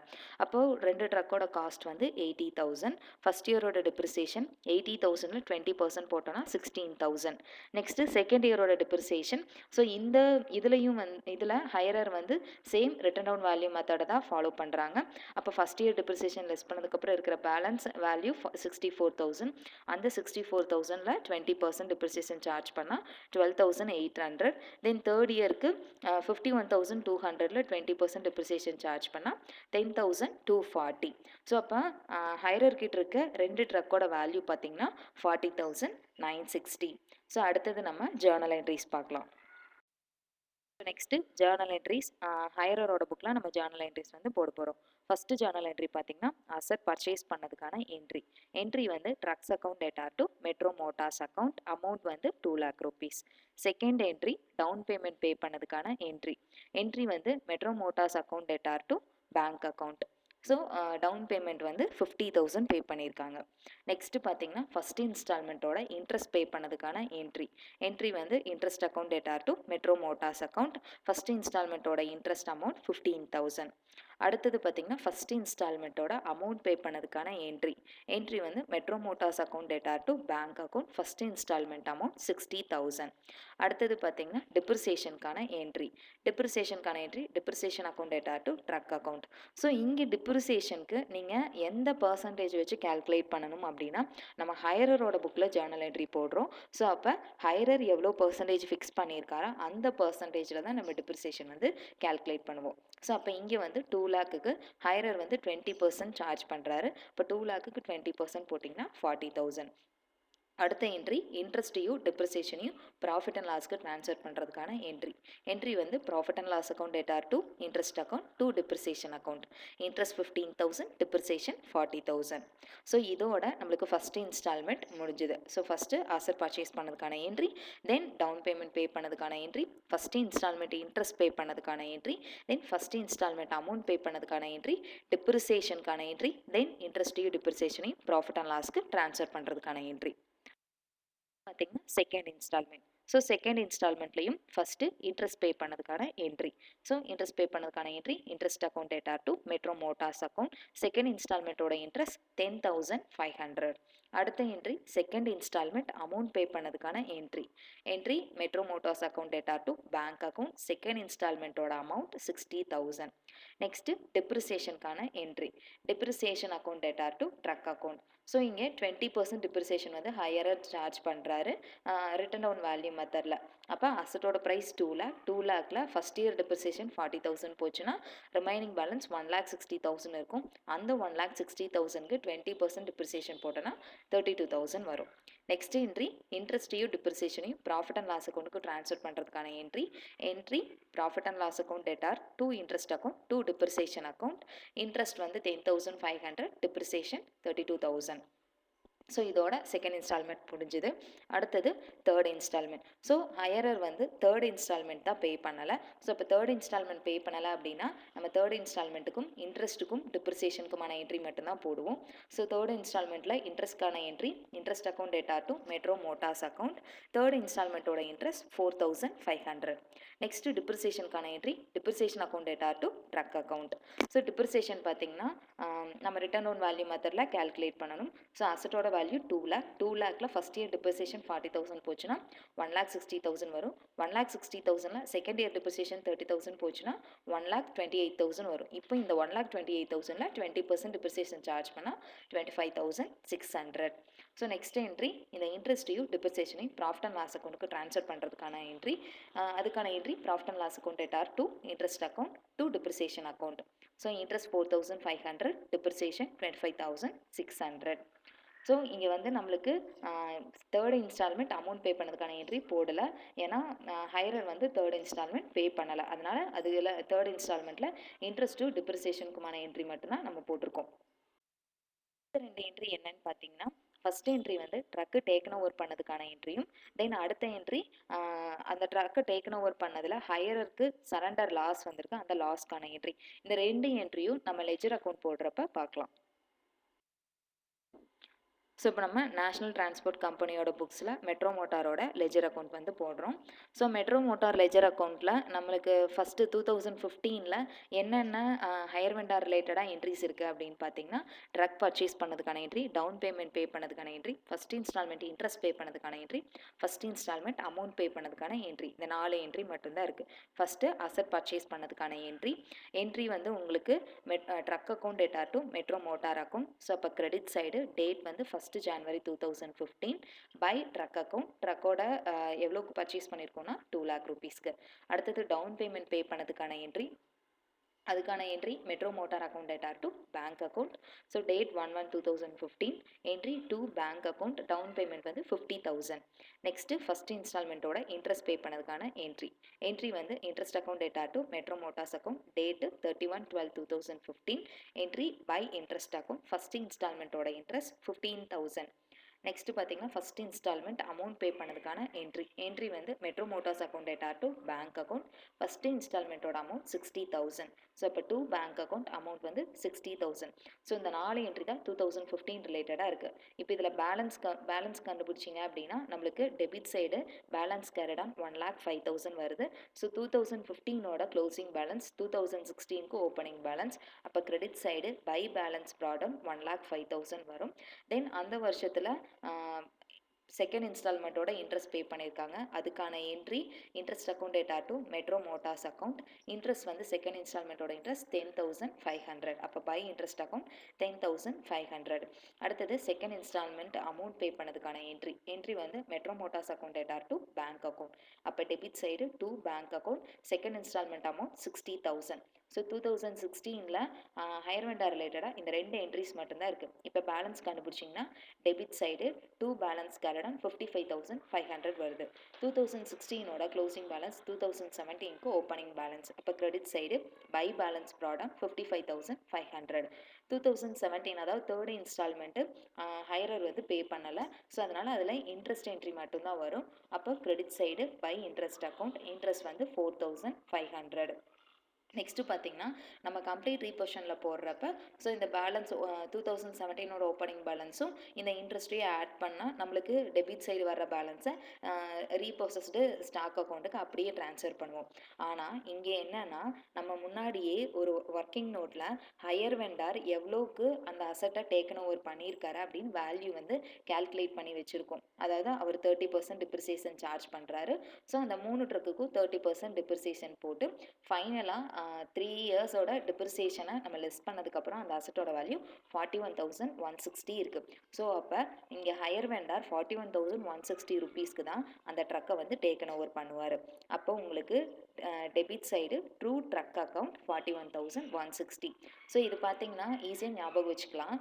அப்போது 2 ட்ரக்கோட காஸ்ட் வந்து 80,000. ஃபஸ்ட் இயரோட டிப்ரிசியேஷன் 80,000ல் 20% போட்டோன்னா 16,000. நெக்ஸ்ட்டு செகண்ட் இயரோட டிப்ரிசியேஷன். ஸோ இதுலேயும் இதில் ஹையர் வந்து சேம் ரிட்டன் டவுன் வேல்யூ மெத்தடை தான் ஃபாலோ பண்ணுறாங்க. அப்போ ஃபஸ்ட் இயர் டிப்ரிசியேஷன் லெஸ் பண்ணதுக்கப்புறம் இருக்கிற பேலன்ஸ் வேல்யூ 64,000. அந்த 64,000ல் 20% டிப்ரிசியேஷன் சார்ஜ் பண்ணால் 12,800. தென் தேர்ட் இயருக்கு 51,200ல் 20% டிப்ரிசியேஷன் சார்ஜ் பண்ணால் 10,240. ஸோ அப்போ ஹையர்கிட்ட இருக்க 2 ட்ரக்கோட வேல்யூ பார்த்திங்கன்னா 40,960. ஸோ அடுத்தது நம்ம ஜேர்னல் என்ட்ரிஸ் பார்க்கலாம். Next journal entries. ஹையரோட புக்கில் நம்ம ஜேர்னல் என்ட்ரிஸ் வந்து போட போகிறோம். ஃபஸ்ட்டு ஜேர்னல் என்ட்ரி பார்த்திங்கன்னா அசட் பர்ச்சேஸ் பண்ணதுக்கான என்ட்ரி வந்து trucks account data to Metro Motors account, amount வந்து 2 lakh rupees. Second entry down payment pay பண்ணதுக்கான என்ட்ரி வந்து Metro Motors account data to bank account. So down payment வந்து 50,000 pay பண்ணியிருக்காங்க. Next பார்த்தீங்கன்னா first இன்ஸ்டால்மெண்ட்டோட interest pay பண்ணதுக்கான entry வந்து interest account data to Metro Motors account. First இன்ஸ்டால்மெண்ட்டோட interest amount 15,000. அடுத்தது பார்த்திங்கன்னா ஃபஸ்ட் இன்ஸ்டால்மெண்ட்டோட அமௌண்ட் பே பண்ணதுக்கான என்ட்ரி வந்து Metro Motors account data to bank account. First instalment amount 60,000. அடுத்தது பார்த்திங்கன்னா டிப்ரிசியேஷனுக்கான entry depreciation account data to truck account. So இங்கே டிப்ரிசியேஷனுக்கு நீங்கள் எந்த பர்சன்டேஜ் வச்சு கால்குலேட் பண்ணணும் அப்படின்னா நம்ம ஹையரோட புக்கில் ஜேர்னல் என்ட்ரி போடுறோம். ஸோ அப்போ ஹையர் எவ்வளோ பர்சன்டேஜ் ஃபிக்ஸ் பண்ணியிருக்காரோ அந்த பர்சன்டேஜில் தான் நம்ம டிப்ரிசியேஷன் வந்து கால்குலேட் பண்ணுவோம். ஸோ அப்போ இங்கே வந்து 2 lakhக்கு ஹையர் வந்து 20% சார்ஜ் பண்ணுறாரு. இப்போ 2 lakhக்கு 20% போட்டிங்கன்னா 40,000. அடுத்த என்ட்ரி இன்ட்ரெஸ்ட்டையும் டிப்ரிசியேஷனையும் ப்ராஃபிட் அண்ட் லாஸ்க்கு ட்ரான்ஸ்ஃபர் பண்ணுறதுக்கான என்ட்ரி வந்து profit and loss account data to interest account to depreciation account. Interest 15,000, depreciation 40,000. So இதோட நம்மளுக்கு ஃபஸ்ட்டு இன்ஸ்டால்மெண்ட் முடிஞ்சுது. ஸோ ஃபஸ்ட்டு அசட் பர்ச்சேஸ் பண்ணதுக்கான entry, then down payment pay பண்ணதுக்கான entry, first instalment interest pay பண்ணதுக்கான entry, then first instalment amount pay பண்ணதுக்கான entry, டிப்ரிசியேஷனுக்கான entry, then இன்ட்ரெஸ்ட்டையும் டிப்ரிசியேஷனையும் ப்ராஃபிட் அண்ட் லாஸ்க்கு ட்ரான்ஸ்ஃபர் பண்ணுறதுக்கான என்ட்ரி. பார்த்திங்கன்னா செகண்ட் இன்ஸ்டால்மெண்ட். ஸோ செகண்ட் இன்ஸ்டால்மெண்ட்லையும் ஃபஸ்ட்டு இன்ட்ரெஸ்ட் பே பண்ணதுக்கான என்ட்ரி. ஸோ இன்ட்ரெஸ்ட் பே பண்ணதுக்கான entry interest account data to Metro Motors account. Second இன்ஸ்டால்மெண்ட்டோட இன்ட்ரெஸ்ட் 10,500. அடுத்த entry second instalment amount pay பண்ணதுக்கான entry Metro Motors account data to bank account. Second இன்ஸ்டால்மெண்ட்டோட amount 60,000. Next டிப்ரிசியேஷனுக்கான entry depreciation account data to truck account. So இங்கே 20% depreciation வந்து ஹையராக charge பண்ணுறாரு written down value மெத்தடில். அப்போ அசட்டோட ப்ரைஸ் 2 lakh. 2 lakhல ஃபஸ்ட் இயர் டிப்ரிசியேஷன் 40,000 போச்சுன்னா ரிமைனிங் பேலன்ஸ் 1,60,000 இருக்கும். அந்த 1,60,000க்கு 20% டிப்ரிசியேஷன் போட்டோன்னா 32,000 வரும். நெக்ஸ்ட் என்ட்ரி இன்ட்ரெஸ்ட்டையும் டிப்ரிசியேஷனையும் ப்ராஃபிட் அண்ட் லாஸ் அக்கௌண்ட்டுக்கு ட்ரான்ஸ்ஃபர் பண்ணுறதுக்கான entry profit and loss account data to interest account to depreciation account. Interest வந்து 10,500, டிப்ரிசியேஷன் 32,000. ஸோ இதோட செகண்ட் இன்ஸ்டால்மெண்ட் முடிஞ்சுது. அடுத்தது தேர்ட் இன்ஸ்டால்மெண்ட். ஸோ ஹையரர் வந்து தேர்ட் இன்ஸ்டால்மெண்ட் தான் பே பண்ணலை. ஸோ இப்போ தேர்ட் இன்ஸ்டால்மெண்ட் பே பண்ணலை அப்படின்னா நம்ம தேர்ட் இன்ஸ்டால்மெண்ட்டுக்கும் இன்ட்ரெஸ்ட்டுக்கும் டிப்ரிசியேஷனுக்குமான என்ட்ரி மட்டும்தான் போடுவோம். ஸோ தேர்ட் இன்ஸ்டால்மெண்ட்டில் இன்ட்ரெஸ்ட்கான entry interest account data to Metro Motors account. Third இன்ஸ்டால்மெண்ட்டோட இன்ட்ரெஸ்ட் 4500. நெக்ஸ்ட் டிப்ரிசியேஷனுக்கான entry depreciation account data to truck account. So depreciation பார்த்தீங்கன்னா நம்ம ரிட்டர்ன் ஆன் வேல்யூ மெத்தடில் கேல்குலேட் பண்ணணும். ஸோ அசட்டோட வேல்யூ 2 lakh. 2 lakhல ஃபஸ்ட் இயர் டிப்ரிசியேஷன் 40,000 போச்சுன்னா 1,60,000 வரும். 1,60,000ல் செகண்ட் இயர் டிப்ரிசியேஷன் 30,000 போச்சுன்னா 1,28,000 வரும். இப்போ இந்த 1,28,000ல் 20% டிப்ரிசியேஷன் சார்ஜ் பண்ணால் 25,600. ஸோ நெக்ஸ்ட் என்ட்ரி இந்த இன்ட்ரெஸ்ட்டையும் டிப்ரிசியேஷனையும் ப்ராஃபிட் அண்ட் லாஸ் அக்கௌண்ட்டுக்கு ட்ரான்ஸ்ஃபர் பண்ணுறதுக்கான என்ட்ரி. அதுக்கான entry profit and loss account data to interest account to depreciation account. So interest 4,500, depreciation 25,600. So இங்கே வந்து நம்மளுக்கு தேர்ட் இன்ஸ்டால்மெண்ட் அமௌண்ட் பே பண்ணதுக்கான என்ட்ரி போடலை. ஏன்னா ஹையரர் வந்து தேர்ட் இன்ஸ்டால்மெண்ட் பே பண்ணலை. அதனால் அதில் தேர்ட் இன்ஸ்டால்மெண்ட்டில் இன்ட்ரெஸ்ட் டு டிப்ரிசியேஷனுக்குமான என்ட்ரி மட்டும்தான் நம்ம போட்டிருக்கோம். ரெண்டு என்ட்ரி என்னன்னு பார்த்தீங்கன்னா ஃபர்ஸ்ட் என்ட்ரி வந்து ட்ரக்கு டேக்கன் ஓவர் பண்ணதுக்கான என்ட்ரியும் தென் அடுத்த என்ட்ரி அந்த ட்ரக்கை டேக்கன் ஓவர் பண்ணதில் ஹையருக்கு சரண்டர் லாஸ் வந்திருக்கு அந்த லாஸ்க்கான என்ட்ரி. இந்த ரெண்டு என்ட்ரியும் நம்ம லெஜர் அக்கௌண்ட் போடுறப்ப பார்க்கலாம். ஸோ இப்போ நம்ம நேஷ்னல் டிரான்ஸ்போர்ட் கம்பெனியோட புக்ஸில் மெட்ரோ மோட்டாரோட லெஜர் அக்கௌண்ட் வந்து போடுறோம். ஸோ மெட்ரோ மோட்டார் லெஜர் அக்கௌண்ட்டில் நம்மளுக்கு ஃபஸ்ட்டு 2015 என்னென்ன ஹையர் வெண்டார் ரிலேட்டடாக என்ட்ரிஸ் இருக்குது அப்படின்னு பார்த்தீங்கன்னா ட்ரக் பர்ச்சேஸ் பண்ணதுக்கான என்ட்ரி, டவுன் பேமெண்ட் பே பண்ணதுக்கான entry, first instalment interest pay பண்ணதுக்கான entry, first instalment amount pay பண்ணதுக்கான என்ட்ரி. இந்த 4 என்ட்ரி மட்டும்தான் இருக்குது. ஃபஸ்ட்டு அசட் பர்ச்சேஸ் பண்ணதுக்கான என்ட்ரி வந்து உங்களுக்கு truck account data to Metro Motor account. So அப்போ கிரெடிட் சைடு டேட் வந்து first January 2015 by truck account. ட்ரக்கோட எவ்வளோக்கு பர்ச்சேஸ் பண்ணியிருக்கோம்னா 2 lakh rupeesக்கு. அடுத்தது டவுன் பேமெண்ட் பே பண்ணதுக்கான என்ட்ரி, அதுக்கான entry Metro Motor account data to bank account. So date 1/1/2015 entry to bank account, down payment வந்து 50,000. நெக்ஸ்ட்டு ஃபஸ்ட் இன்ஸ்டால்மெண்ட்டோட இன்ட்ரெஸ்ட் பே பண்ணதுக்கான என்ட்ரி வந்து interest account data to Metro Motors account, date 31/12/2015 entry by interest account, first இன்ஸ்டால்மெண்ட்டோட interest 15,000. Next பார்த்தீங்கன்னா first instalment amount pay பண்ணதுக்கான entry வந்து Metro Motors account data to bank account, first இன்ஸ்டால்மெண்ட்டோட amount 60,000. So இப்போ to bank account amount வந்து 60,000. So இந்த 4 entry தான் 2015 ரிலேட்டடாக இருக்குது. இப்போ இதில் பேலன்ஸ் கண்டுபிடிச்சிங்க அப்படின்னா நம்மளுக்கு debit side balance carried on 1,05,000 வருது. ஸோ 2015ஓட க்ளோசிங் பேலன்ஸ் 2016க்கு ஓப்பனிங் பேலன்ஸ். அப்போ credit side by balance brought down 1,05,000 வரும். தென் அந்த வருஷத்தில் செகண்ட் இன்ஸ்டால்மெண்ட்டோட இன்ட்ரெஸ்ட் பே பண்ணியிருக்காங்க. அதுக்கான entry interest account data to Metro Motors account. Interest வந்து செகண்ட் இன்ஸ்டால்மெண்ட்டோட இன்ட்ரெஸ்ட் 10,500. அப்போ பை இன்ட்ரெஸ்ட் அக்கௌண்ட் 10,500. அடுத்தது செகண்ட் இன்ஸ்டால்மெண்ட் அமௌண்ட் பே பண்ணதுக்கான என்ட்ரி வந்து Metro Motors account data to bank account. அப்போ debit side to bank account, second instalment amount 60,000. So 2016 hire vendor ரிலேட்டடாக இந்த ரெண்டு என்ட்ரிஸ் மட்டும்தான் இருக்குது. இப்போ பேலன்ஸ் கண்டுபிடிச்சிங்கன்னா debit side to balance carried on 55,500 வருது. 2016ஓட க்ளோசிங் பேலன்ஸ் 2017க்கு ஓப்பனிங் பேலன்ஸ். அப்போ credit side by balance brought down 55,500. 2017 அதாவது தேர்ட் இன்ஸ்டால்மெண்ட்டு ஹையரர் வந்து பே பண்ணலை. ஸோ அதனால் அதில் இன்ட்ரெஸ்ட் என்ட்ரி மட்டும்தான் வரும். அப்போ credit side by interest account, interest வந்து 4,500. நெக்ஸ்ட்டு பார்த்தீங்கன்னா நம்ம கம்ப்ளீட் ரீபோஷனில் போடுறப்ப ஸோ இந்த பேலன்ஸ் 2017ஓட ஓப்பனிங் பேலன்ஸும் இந்த இன்ட்ரெஸ்ட்டையும் ஆட் பண்ணால் நம்மளுக்கு டெபிட் சைடு வர்ற பேலன்ஸை ரீப்ரோசஸ்டு ஸ்டாக் அக்கௌண்ட்டுக்கு அப்படியே ட்ரான்ஸ்ஃபர் பண்ணுவோம். ஆனால் இங்கே என்னென்னா நம்ம முன்னாடியே ஒரு ஒர்க்கிங் நோட்டில் ஹையர் வெண்டார் எவ்வளோக்கு அந்த அசட்டை டேக்கன் ஓவர் பண்ணியிருக்காரு அப்படின்னு வேல்யூ வந்து கேல்குலேட் பண்ணி வச்சுருக்கோம். அதாவது அவர் 30% டிப்ரிசியேஷன் சார்ஜ் பண்ணுறாரு. ஸோ அந்த 3 ட்ரக்குக்கும் 30% டிப்ரிசியேஷன் போட்டு ஃபைனலாக 3 இயர்ஸோட டிப்ரிசியேஷனை நம்ம லெஸ் பண்ணதுக்கப்புறம் அந்த அசட்டோட வேல்யூ 41,160 இருக்குது. ஸோ அப்போ இங்கே ஹையர் வெண்டார் 41,160 ருபீஸ்க்கு தான் அந்த ட்ரக்கை வந்து டேக்கன் ஓவர் பண்ணுவார். அப்போ உங்களுக்கு debit side to truck account 41,160. So இது பார்த்தீங்கன்னா ஈஸியாக ஞாபகம் வச்சுக்கலாம்.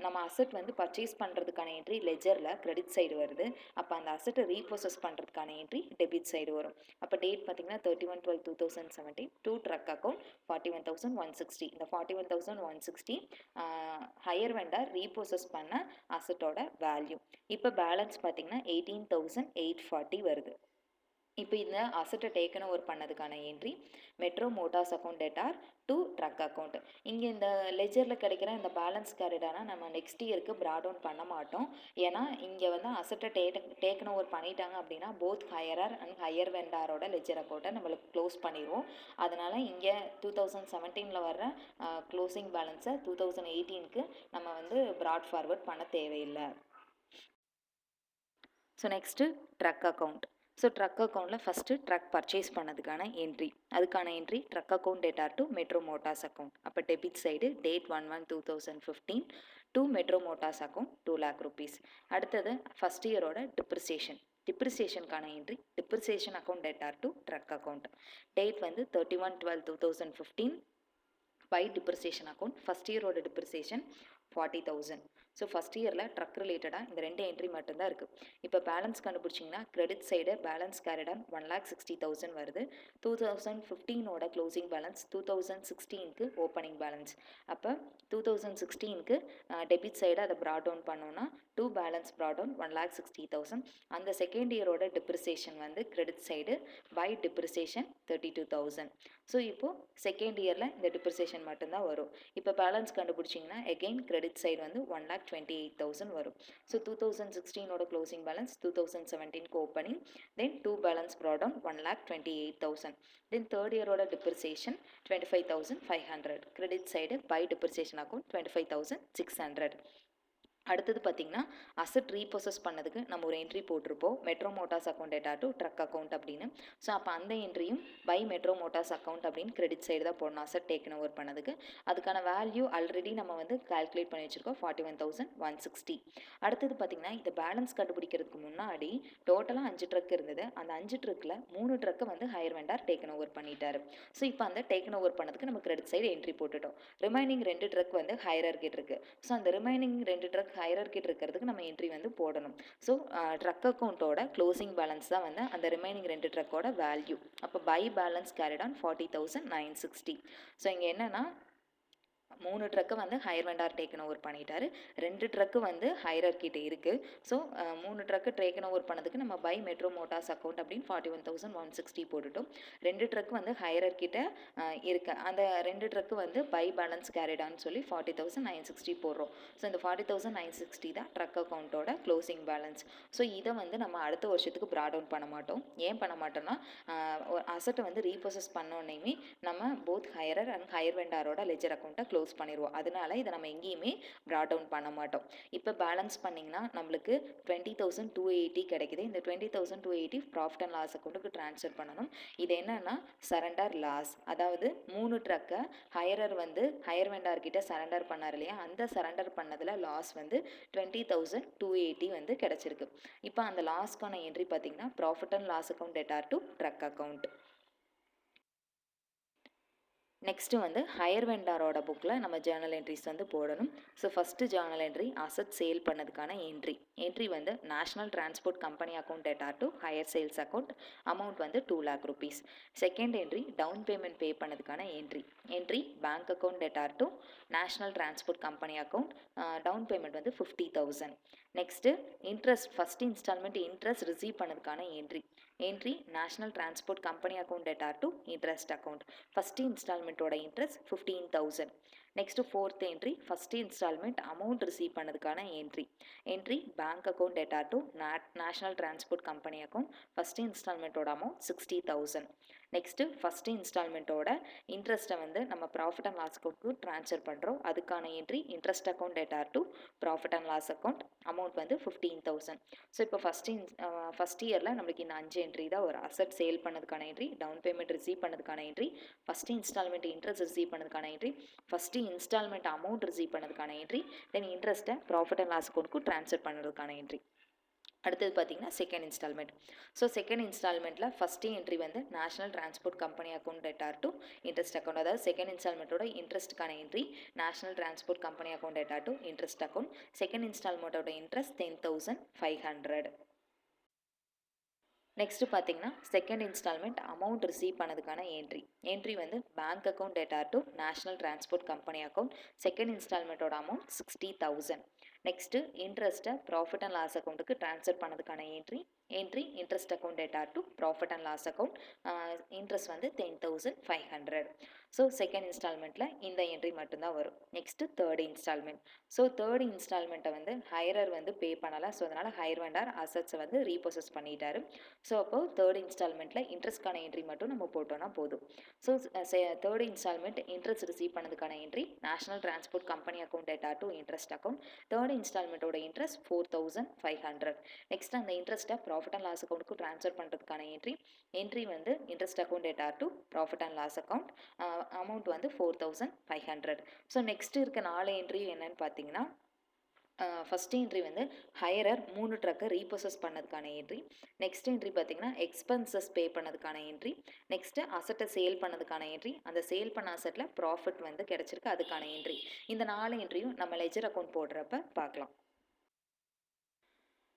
நம்ம அசட் வந்து பர்ச்சேஸ் பண்ணுறதுக்கான என்ட்ரி லெஜரில் கிரெடிட் சைடு வருது. அப்போ அந்த அசட்டை ரீப்ரோசஸ் பண்ணுறதுக்கான என்ட்ரி டெபிட் சைடு வரும். அப்போ டேட் பார்த்தீங்கன்னா 31/12/2017 டூ ட்ரக் அக்கௌண்ட் 41,160. இந்த 41,160 ஹையர் வெண்டார் ரீப்ரோசஸ் பண்ண அசட்டோட வேல்யூ. இப்போ பேலன்ஸ் பார்த்தீங்கன்னா 18,840 வருது. இப்போ இந்த அசட்டை டேக்கன் ஓவர் பண்ணதுக்கான entry Metro Motors account debtor to truck account. இங்கே இந்த லெஜரில் கிடைக்கிற இந்த பேலன்ஸ் கேரிடானா நம்ம நெக்ஸ்ட் இயருக்கு ப்ராட் டவுன் பண்ண மாட்டோம். ஏன்னா இங்கே வந்து அசட்டை டேக்கன் ஓவர் பண்ணிட்டாங்க அப்படின்னா both hirer and higher வெண்டாரோட ledger அக்கௌண்ட்டை நம்மளுக்கு க்ளோஸ் பண்ணிடுவோம். அதனால் இங்கே 2017 வர்ற க்ளோசிங் பேலன்ஸை 2018க்கு நம்ம வந்து ப்ராட் ஃபார்வர்ட் பண்ண தேவையில்லை. So next truck account. So truck அக்கௌண்ட்டில் ஃபஸ்ட்டு ட்ரக் பர்ச்சேஸ் பண்ணதுக்கான என்ட்ரி, அதுக்கான entry truck account data to Metro Motors account. அப்போ debit side date 1/1/2015 to Metro Motors account 2 lakh rupees. அடுத்தது ஃபஸ்ட் இயரோட டிப்ரிசியேஷனுக்கான entry depreciation account data to truck account. Date வந்து 31/12/2015 by depreciation account. First இயரோட depreciation 40,000. So first இயரில் truck ரிலேட்டடாக இந்த 2 entry மட்டும்தான் இருக்குது. இப்போ balance கண்டுபிடிச்சிங்கன்னா credit side balance carried on 1,60,000 வருது. 2015ஓட க்ளோசிங் பேலன்ஸ் 2016க்கு ஓப்பனிங் பேலன்ஸ். அப்போ 2016க்கு டெபிட் சைடு அதை ப்ராட் டவுன் பண்ணோன்னா பேலன்ஸ் ப்ராட் டவுன் 1,60,000. அந்த செகண்ட் இயரோட டிப்ரிசியேஷன் வந்து credit side by depreciation 32,000. So இப்போது செகண்ட் இயரில் இந்த டிப்ரிசியேஷன் மட்டும்தான் வரும். இப்போ பேலன்ஸ் கண்டுபிடிச்சிங்கன்னா எகெயின் கிரெடிட் சைடு வந்து 1,28,000 வரும். ஸோ 2016ஓட க்ளோசிங் பேலன்ஸ் 2017க்கு opening, then balance brought down 1,28,000. Then third இயரோட depreciation 25,500. Credit side by depreciation account 25,600. அடுத்தது பார்த்திங்கன்னா அசட் ரீப்ரோசஸ் பண்ணதுக்கு நம்ம ஒரு என்ட்ரி போட்டிருப்போம் metro Motors account data to truck account அப்படின்னு. ஸோ அப்போ அந்த என்ட்ரியும் பை மெட்ரோ மோட்டார்ஸ் அக்கௌண்ட் அப்படின்னு கிரெடிட் சைடு தான் போடணும் அசட் டேக்கன் ஓவர் பண்ணதுக்கு. அதுக்கான வேல்யூ ஆல்ரெடி நம்ம வந்து கால்குலேட் பண்ணி வச்சுருக்கோம் 41,160. அடுத்தது பார்த்திங்கன்னா இந்த பேலன்ஸ் கண்டுபிடிக்கிறதுக்கு முன்னாடி டோட்டலாக 5 ட்ரக் இருந்தது. அந்த 5 ட்ரக்கில் 3 ட்ரக்கை வந்து ஹையர் வெண்டார் டேக்கன் ஓவர் பண்ணிட்டாரு. ஸோ இப்போ அந்த டேக்கன் ஓவர் பண்ணதுக்கு நம்ம கிரெடிட் சைடு என்ட்ரி போட்டுட்டோம். ரிமைனிங் 2 ட்ரக் வந்து ஹையர் கிட்ட இருக்குது. ஸோ அந்த ரிமைனிங் 2 ட்ரக் ஹையர்கிட்ட இருக்கிறதுக்கு நம்ம என்ட்ரி வந்து போடணும். ஸோ ட்ரக் அக்கௌண்ட்டோட க்ளோசிங் பேலன்ஸ் தான் வந்து அந்த ரிமைனிங் 2 ட்ரக்கோட வேல்யூ. அப்போ by balance carried on 40,960. So இங்கே என்னென்னா 3 ட்ரக்கை வந்து ஹையர் வெண்டார் டேக்கன் ஓவர் பண்ணிட்டாரு. 2 ட்ரக்கு வந்து ஹையர் கிட்ட இருக்குது. ஸோ 3 ட்ரக்கு டேக்கன் ஓவர் பண்ணதுக்கு நம்ம பை மெட்ரோ மோட்டார்ஸ் அக்கௌண்ட் அப்படின்னு 41,160 போட்டுட்டோம். 2 ட்ரக்கு வந்து ஹையர் கிட்ட இருக்கு. அந்த 2 ட்ரக்கு வந்து பை பேலன்ஸ் கேரிடான்னு சொல்லி 40,960 போடுறோம். ஸோ இந்த 40,960 தான் ட்ரக் அக்கௌண்ட்டோட க்ளோசிங் பேலன்ஸ். ஸோ இதை வந்து நம்ம அடுத்த வருஷத்துக்கு ப்ராட் டவுன் பண்ண மாட்டோம். ஏன் பண்ண மாட்டோம்னா அசட்டை வந்து ரீப்ரோசஸ் பண்ணோன்னையுமே நம்ம both hirer and higher வெண்டாரோட ledger அக்கௌண்ட்டை க்ளோஸ் பண்ணிடுவோம். அதனால இதை நம்ம எங்கேயுமே ப்ராட் டவுன் பண்ண மாட்டோம். இப்போ பேலன்ஸ் பண்ணிங்கன்னா நம்மளுக்கு 20,280 கிடைக்குது. இந்த 20,280 ப்ராஃபிட் அண்ட் லாஸ் அக்கௌண்ட்டுக்கு ட்ரான்ஸ்ஃபர் பண்ணணும். இது என்னன்னா சரண்டர் லாஸ், அதாவது 3 ட்ரக்கை ஹையரர் வந்து ஹையர் வெண்டார்கிட்ட சரண்டர் பண்ணார் இல்லையா, அந்த சரண்டர் பண்ணதில் லாஸ் வந்து 20,280 வந்து கிடச்சிருக்கு. இப்போ அந்த லாஸ்க்கான என்ட்ரி பார்த்தீங்கன்னா profit and loss account data to truck account. Next வந்து ஹையர் வெண்டாரோட புக்கில் நம்ம ஜேர்னல் என்ட்ரிஸ் வந்து போடணும். So first journal entry asset sale பண்ணதுக்கான என்ட்ரி வந்து National transport company account data to hire sales account, amount வந்து 2 lakh rupees. Second entry down payment pay பண்ணதுக்கான entry bank account data to national transport company account, down payment வந்து 50,000. Next interest first instalment interest receive பண்ணதுக்கான entry National transport company account data to interest account, first இன்ஸ்டால்மெண்ட்டோட interest 15,000. Next fourth entry first instalment amount receive பண்ணதுக்கான entry bank account data to national transport company account, first இன்ஸ்டால்மெண்ட்டோட amount 60,000. Next first இன்ஸ்டால்மெண்ட்டோட இன்ட்ரெஸ்ட்டை வந்து நம்ம profit and loss அக்கௌண்ட்க்கு transfer பண்ணுறோம். அதுக்கான entry interest account data to profit and loss account, amount வந்து 15,000. ஸோ இப்போ ஃபஸ்ட் இயரில் நம்மளுக்கு இந்த 5 என்ட்ரி தான் ஒரு அசட் சேல் பண்ணதுக்கான என்ட்ரி, டவுன் பேமெண்ட் ரிசீவ் பண்ணதுக்கான entry, first instalment interest receive பண்ணதுக்கான entry, first instalment amount receive பண்ணதுக்கான என்ட்ரி, தென் இன்ட்ரெஸ்ட்டை ப்ராஃபிட் அண்ட் லாஸ் அக்கௌண்ட்க்கு ட்ரான்ஸ்ஃபர் பண்ணுறதுக்கான என்ட்ரி. அடுத்தது பார்த்தீங்கன்னா செகண்ட் இன்ஸ்டால்மெண்ட். ஸோ செகண்ட் இன்ஸ்டால்மெண்ட்டில் ஃபஸ்ட்டு என்ட்ரி வந்து National Transport company account data to interest account, அதாவது செகண்ட் இன்ஸ்டால்மெண்ட்டோட இன்ட்ரெஸ்ட்டுக்கான entry National Transport company account data to interest account, second இன்ஸ்டால்மெண்ட்டோட இன்ட்ரெஸ்ட் 10,500. நெக்ஸ்ட்டு பார்த்தீங்கன்னா செகண்ட் இன்ஸ்டால்மெண்ட் அமௌண்ட் ரிசீவ் பண்ணதுக்கான entry வந்து bank account data to National Transport company account. Second இன்ஸ்டால்மெண்ட்டோட amount 60,000. Next இன்ட்ரெஸ்ட்டை profit and loss அக்கௌண்ட்டுக்கு transfer பண்ணதுக்கான entry interest account data to profit and loss account. Interest வந்து 10,500. So second இன்ஸ்டால்மெண்ட்டில் இந்த entry மட்டும்தான் வரும். Next third instalment. So third இன்ஸ்டால்மெண்ட்டை வந்து ஹையரர் வந்து பே பண்ணலை. ஸோ அதனால் ஹையர் வெண்டார் அசட்ஸை வந்து ரீப்ரொசஸ் பண்ணிட்டாரு. ஸோ அப்போது தேர்ட் இன்ஸ்டால்மெண்ட்டில் இன்ட்ரெஸ்ட்கான என்ட்ரி மட்டும் நம்ம போட்டோன்னா போதும். So third instalment interest receive பண்ணதுக்கான entry National Transport company account data to interest account. Third இன்ஸ்டால்மெண்ட்டோட இன்ட்ரெஸ்ட் 4,500. நெக்ஸ்ட் அந்த இன்ட்ரெஸ்ட்டை ப்ராஃபிட் அண்ட் லாஸ் அக்கௌண்ட்டுக்கு ட்ரான்ஸ்ஃபர் பண்ணுறதுக்கான என்ட்ரி வந்து interest account data to profit and loss account. Amount வந்து 4,500. So next இருக்க 4 என்ட்ரியும் என்னன்னு பார்த்தீங்கன்னா, ஃபஸ்ட் என்ட்ரி வந்து ஹையரர் 3 ட்ரக்கை ரீப்ரொசஸ் பண்ணதுக்கான என்ட்ரி. நெக்ஸ்ட் என்ட்ரி பார்த்தீங்கன்னா எக்ஸ்பென்சஸ் பே பண்ணதுக்கான என்ட்ரி. நெக்ஸ்ட்டு அசட்டை சேல் பண்ணதுக்கான என்ட்ரி. அந்த சேல் பண்ண அசட்டில் ப்ராஃபிட் வந்து கிடச்சிருக்கு, அதுக்கான என்ட்ரி. இந்த 4 என்ட்ரியும் நம்ம லெஜர் அக்கௌண்ட் போடுறப்ப பார்க்கலாம்.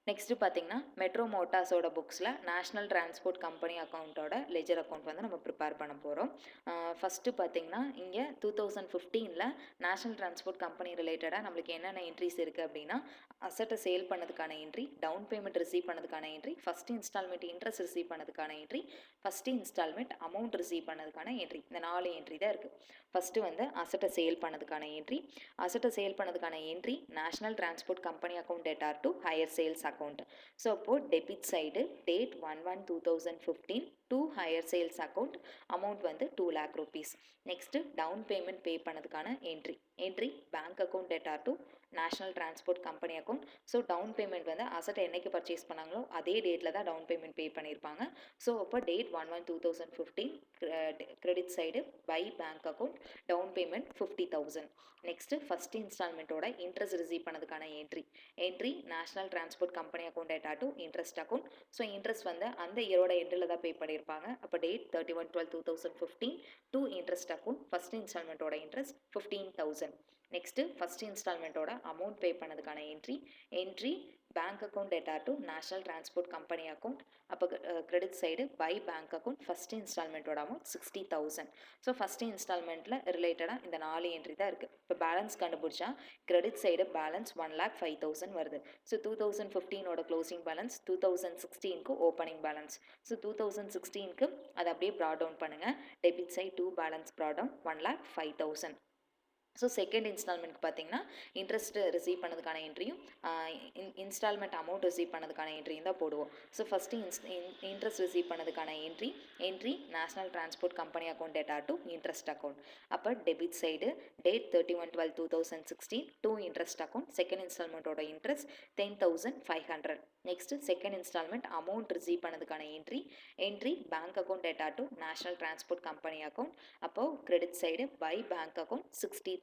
நெக்ஸ்ட்டு பார்த்தீங்கன்னா மெட்ரோ மோட்டார்ஸோட புக்ஸில் நேஷ்னல் டிரான்ஸ்போர்ட் கம்பெனி அக்கௌண்ட்டோட லெஜர் அக்கௌண்ட் வந்து நம்ம ப்ரிப்பேர் பண்ண போகிறோம். ஃபஸ்ட்டு பார்த்தீங்கன்னா இங்கே 2015 நேஷ்னல் டிரான்ஸ்போர்ட் கம்பெனி ரிலேட்டடாக நம்மளுக்கு என்னென்ன என்ட்ரிஸ் இருக்குது அப்படின்னா, அசட்டை சேல் பண்ணதுக்கான என்ட்ரி, டவுன் பேமெண்ட் ரிசீவ் பண்ணதுக்கான entry, first instalment interest receive பண்ணதுக்கான entry, first instalment amount receive பண்ணதுக்கான என்ட்ரி. இந்த 4 என்ட்ரி தான் இருக்குது. ஃபஸ்ட்டு வந்து அசட்டை சேல் பண்ணதுக்கான என்ட்ரி. அசட்டை சேல் பண்ணதுக்கான entry National transport company account data to hire sales account. So அப்போது debit side date 1/1/2015 to hire sales account. Amount வந்து 2 lakh rupees. Next down payment pay பண்ணதுக்கான entry bank account data to national transport company account. So down payment வந்து அசட்டை என்னைக்கு purchase பண்ணாங்களோ அதே டேட்டில் தான் டவுன் பேமெண்ட் பே பண்ணியிருப்பாங்க. ஸோ அப்போ date 1/1/2015 credit side by bank account, down payment 50,000. Next first இன்ஸ்டால்மெண்ட்டோட இன்ட்ரெஸ்ட் ரிசீவ் பண்ணதுக்கான entry National transport company account data to interest account. So interest வந்து அந்த இயரோட எண்டில் தான் பே பண்ணியிருப்பாங்க. அப்போ date 31/12/2015 to interest account. First இன்ஸ்டால்மெண்ட்டோட இன்ட்ரெஸ்ட் 15,000. நெக்ஸ்ட்டு ஃபஸ்ட் இன்ஸ்டால்மெண்ட்டோட அமௌண்ட் பே பண்ணதுக்கான entry bank account data to national transport company account. அப்போ credit side by bank account. First இன்ஸ்டால்மெண்ட்டோட அமௌண்ட் 60,000. ஸோ ஃபஸ்ட் இன்ஸ்டால்மெண்ட்டில் ரிலேட்டடாக இந்த 4 என்ட்ரி தான் இருக்குது. இப்போ பேலன்ஸ் கண்டுபிடிச்சா கிரெடிட் சைடு பேலன்ஸ் 1,05,000 வருது. ஸோ 2015ஓட க்ளோசிங் பேலன்ஸ் 2016க்கு ஓப்பனிங் பேலன்ஸ். ஸோ 2016க்கு அதை அப்படியே ப்ராட் டவுன் பண்ணுங்கள். Debit side 2 balance brought down 1,05,000. So second இன்ஸ்டால்மெண்ட்க்கு பார்த்தீங்கன்னா இன்ட்ரெஸ்ட் ரிசீவ் பண்ணதுக்கான என்ட்ரியும் இன்ஸ்டால்மெண்ட் அமௌண்ட் ரிசீவ் பண்ணதுக்கான என்ட்ரியும் தான் போடுவோம். ஸோ ஃபஸ்ட்டு இன்ட்ரெஸ்ட் ரிசீவ் பண்ணதுக்கான entry National transport company account data to interest account. அப்போ debit side date 31/12/2016 to interest account. Second இன்ஸ்டால்மெண்ட்டோட interest 10,500. Next second instalment amount receive பண்ணதுக்கான entry bank account data to national transport company account. அப்போது credit side by bank account 60,000.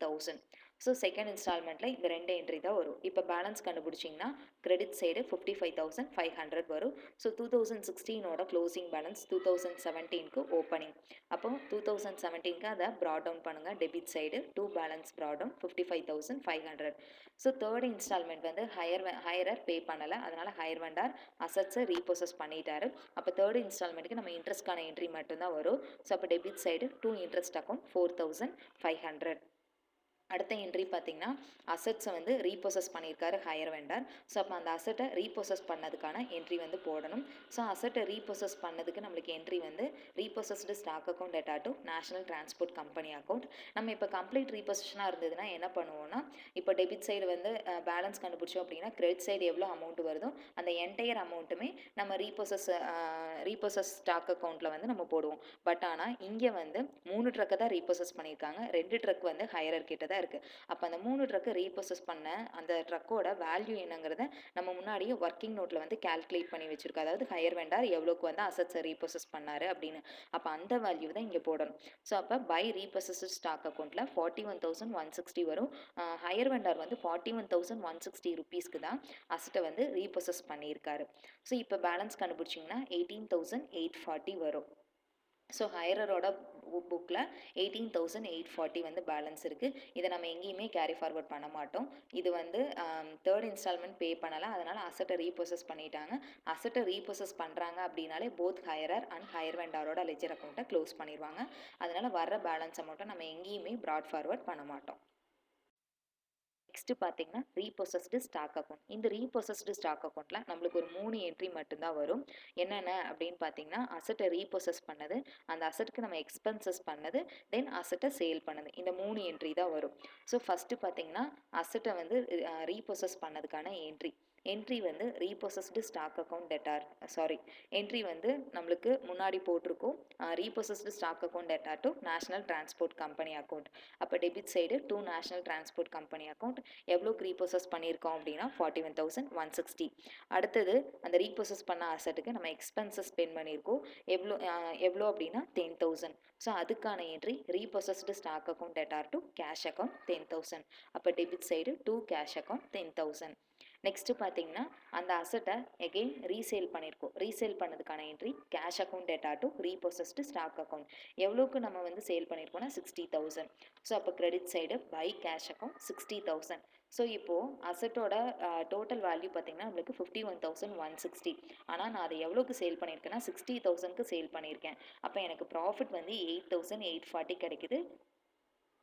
So second இன்ஸ்டால்மெண்ட்டில் இந்த 2 entry தான் வரும். இப்போ balance கண்டுபிடிச்சிங்கன்னா credit side 55,500 வரும். So 2016ஓட க்ளோசிங் பேலன்ஸ் 2017க்கு ஓப்பனிங். அப்போ 2017க்கு அதை ப்ராட் டவுன் பண்ணுங்கள். Debit side 2 balance brought down 55,500. So third instalment வந்து ஹையரர் பே பண்ணலை, அதனால் ஹையர் வெண்டார் அசட்ஸை ரீப்ரொசஸ் பண்ணிட்டாரு. அப்போ தேர்ட் இன்ஸ்டால்மெண்ட்டுக்கு நம்ம இன்ட்ரெஸ்ட்கான என்ட்ரி மட்டும்தான் வரும். ஸோ அப்போ டெபிட் சைடு 2 இன்ட்ரெஸ்ட் அக்கௌண்ட் 4,500. அடுத்த என்ட்ரி பார்த்தீங்கன்னா அசட்ஸை வந்து ரீப்ரொசஸ் பண்ணியிருக்காரு ஹையர் வெண்டார். ஸோ அப்போ அந்த அசட்டை ரீப்ரொசஸ் பண்ணதுக்கான என்ட்ரி வந்து போடணும். ஸோ அசட்டை ரீப்ரொசஸ் பண்ணதுக்கு நம்மளுக்கு என்ட்ரி வந்து repossessed stock account data to National Transport company account. நம்ம இப்போ கம்ப்ளீட் ரீப்ரொசஷனாக இருந்ததுன்னா என்ன பண்ணுவோம்னா, இப்போ டெபிட் சைடு வந்து பேலன்ஸ் கண்டுபிடிச்சோம் அப்படின்னா கிரெடிட் சைடு எவ்வளோ அமௌண்ட் வருதோ அந்த என்டையர் அமௌண்ட்டுமே நம்ம ரீப்ரொசஸ் ஸ்டாக் அக்கௌண்ட்டில் வந்து நம்ம போடுவோம். பட் ஆனால் இங்கே வந்து 3 ட்ரக்கை தான் ரீப்ரொசஸ் பண்ணியிருக்காங்க, 2 ட்ரக் வந்து ஹையர் கிட்ட தான் இருக்குது. அப்போ அந்த 3 ட்ரக்கை ரீப்ரொசஸ் பண்ண அந்த ட்ரக்கோட வேல்யூ என்னங்கிறத நம்ம முன்னாடியே ஒர்க்கிங் நோட்டில் வந்து கால்குலேட் பண்ணி வச்சுருக்கோம். அதாவது ஹையர் வெண்டார் எவ்வளோக்கு வந்து அசட்ஸை ரீப்ரொசஸ் பண்ணாரு அப்படின்னு. அப்போ அந்த வேல்யூ தான் இங்கே போடணும். ஸோ அப்போ பை ரீப்ரொசஸ்டு ஸ்டாக் அக்கௌண்ட்டில் 41,160 வரும். ஹையர் வெண்டார் வந்து 41,160 ருபீஸ்க்கு தான் அசட்டை வந்து ரீப்ரொசஸ் பண்ணியிருக்காரு. ஸோ இப்போ பேலன்ஸ் கண்டுபிடிச்சிங்கன்னா 18,840 வரும். ஸோ ஹையரோட புக்கில் 18,840 வந்து பேலன்ஸ் இருக்குது. இதை நம்ம எங்கேயுமே கேரி ஃபார்வர்ட் பண்ண மாட்டோம். இது வந்து தேர்ட் இன்ஸ்டால்மெண்ட் பே பண்ணலை, அதனால் அசட்டை ரீப்ரொசஸ் பண்ணிட்டாங்க. அசட்டை ரீப்ரொசஸ் பண்ணுறாங்க அப்படின்னாலே both hirer and higher வெண்டாரோட ledger அக்கௌண்ட்டை க்ளோஸ் பண்ணிடுவாங்க. அதனால் வர்ற பேலன்ஸ் அமௌண்ட்டை நம்ம எங்கேயுமே ப்ராட் ஃபார்வர்ட் பண்ண மாட்டோம். நெக்ஸ்ட்டு பார்த்தீங்கன்னா ரீபொசஸ்டு ஸ்டாக் அக்கௌண்ட். இந்த ரீபொசஸ்டு ஸ்டாக் அக்கௌண்ட்டில் நம்மளுக்கு ஒரு 3 என்ட்ரி மட்டும்தான் வரும். என்னென்ன அப்படின்னு பார்த்தீங்கன்னா, அசட்டை ரீபொசஸ் பண்ணது, அந்த அசட்டுக்கு நம்ம எக்ஸ்பென்சஸ் பண்ணது, தென் அசட்டை சேல் பண்ணது, இந்த 3 என்ட்ரி தான் வரும். ஸோ ஃபஸ்ட்டு பார்த்தீங்கன்னா அசட்டை வந்து ரீபொசஸ் பண்ணதுக்கான என்ட்ரி வந்து repossessed stock account debtor entry வந்து நம்மளுக்கு முன்னாடி போட்டிருக்கோம், repossessed stock account debtor to National Transport company account. அப்போ debit side to National Transport company account எவ்வளோக்கு ரீபொசஸ் பண்ணியிருக்கோம் அப்படின்னா 41,160. அடுத்தது அந்த ரீபொசஸ் பண்ண அசட்டுக்கு நம்ம எக்ஸ்பென்சஸ் ஸ்பெண்ட் பண்ணியிருக்கோம், எவ்வளோ அப்படின்னா 10,000. ஸோ அதுக்கான entry repossessed stock account debtor to cash account 10,000. அப்போ debit side to cash account 10,000. Next பார்த்தீங்கன்னா அந்த அசட்டை எகெயின் ரீசேல் பண்ணியிருக்கோம். ரீசேல் பண்ணதுக்கான entry cash account data to repossessed stock account. எவ்வளோக்கு நம்ம வந்து சேல் பண்ணியிருக்கோம்னா 60,000. ஸோ அப்போ credit side by cash account 60,000. So இப்போது அசட்டோட டோட்டல் வேல்யூ பார்த்தீங்கன்னா நம்மளுக்கு 51,160. ஆனால் நான் அதை எவ்வளோக்கு சேல் பண்ணியிருக்கேன்னா 60,000க்கு சேல் பண்ணியிருக்கேன். அப்போ எனக்கு ப்ராஃபிட் வந்து 8,840 கிடைக்குது.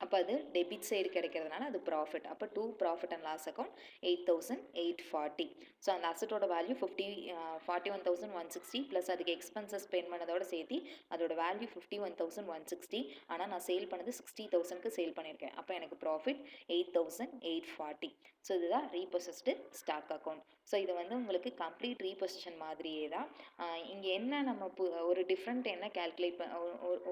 அப்போ அது டெபிட் சைடு கிடைக்கிறதுனால அது ப்ராஃபிட். அப்போ to profit and loss account 8,840. So அந்த அசட்டோட வேல்யூ 41,160 ப்ளஸ் அதுக்கு எக்ஸ்பென்சஸ் ஸ்பெண்ட் பண்ணதோட சேர்த்து அதோட வேல்யூ 51,160. ஆனால் நான் சேல் பண்ணது 60,000க்கு சேல் பண்ணியிருக்கேன். அப்போ எனக்கு ப்ராஃபிட் 8,840. ஸோ இதுதான் ரீபொசஸ்டு ஸ்டாக் அக்கௌண்ட். ஸோ இது வந்து உங்களுக்கு கம்ப்ளீட் ரீபொசிஷன் மாதிரியே தான். இங்கே என்ன நம்ம ஒரு டிஃப்ரெண்ட் என்ன கேல்குலேட்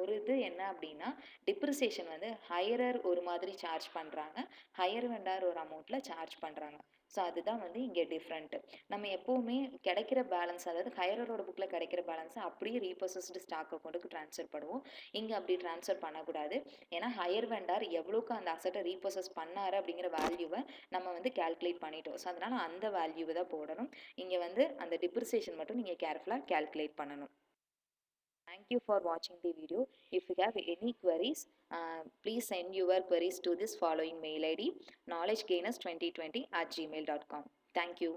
ஒரு இது என்ன அப்படின்னா, டிப்ரிசியேஷன் வந்து ஹையரர் ஒரு மாதிரி சார்ஜ் பண்ணுறாங்க, ஹையர் வெண்டார் ஒரு அமௌண்ட்டில் சார்ஜ் பண்ணுறாங்க. ஸோ அதுதான் வந்து இங்கே டிஃப்ரெண்ட்டு. நம்ம எப்போவுமே கிடைக்கிற பேலன்ஸ், அதாவது ஹையரோட புக்கில் கிடைக்கிற பேலன்ஸை அப்படியே ரீபொசஸ்டு ஸ்டாக் அக்கௌண்ட்டுக்கு ட்ரான்ஸ்ஃபர் பண்ணுவோம். இங்கே அப்படி ட்ரான்ஸ்ஃபர் பண்ணக்கூடாது. ஏன்னா ஹையர் வெண்டார் எவ்வளோக்கு அந்த அசட்டை ரீபொசஸ் பண்ணார் அப்படிங்கிற வேல்யூவை நம்ம வந்து கேல்குலேட் பண்ணிட்டோம். ஸோ அதனால் அந்த வேல்யூவை தான் போடணும். இங்கே வந்து அந்த டிப்ரிசியேஷன் மட்டும் நீங்கள் கேர்ஃபுல்லாக கேல்குலேட் பண்ணணும். Thank you for watching the video. If you have any queries, please send your queries to this following mail ID, knowledgegainers2020@gmail.com. Thank you.